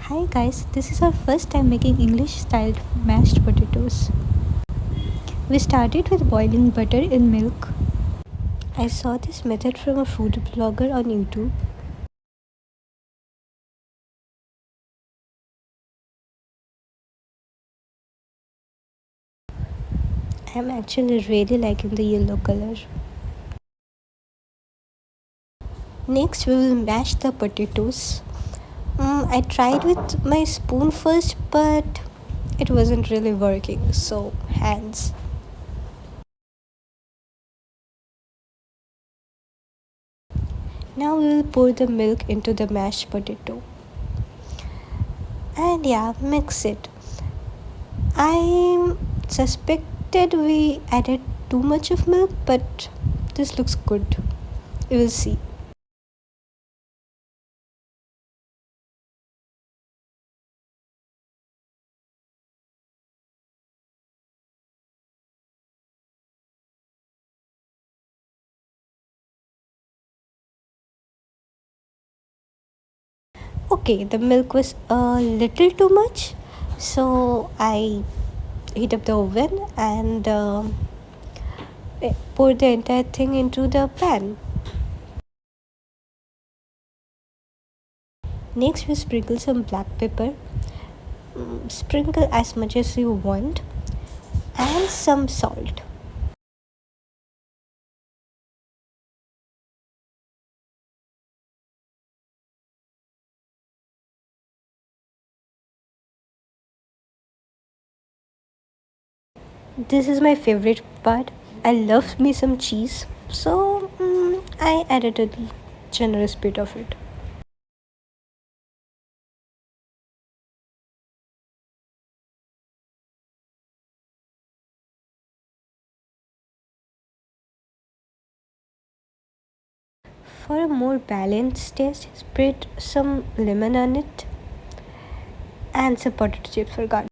Hi guys, this is our first time making English styled mashed potatoes. We started with boiling butter in milk. I saw this method from a food blogger on YouTube. I'm actually really liking the yellow color. Next, we will mash the potatoes. I tried with my spoon first, but it wasn't really working, so hands. Now we will pour the milk into the mashed potato. And yeah, mix it. I suspected we added too much of milk, but this looks good. You will see. Okay, the milk was a little too much, so I heat up the oven and pour the entire thing into the pan. Next, we sprinkle some black pepper. Sprinkle as much as you want, and some salt. This is my favorite part. I love me some cheese, so I added a generous bit of it. For a more balanced taste, spread some lemon on it and some potato chips for garnish.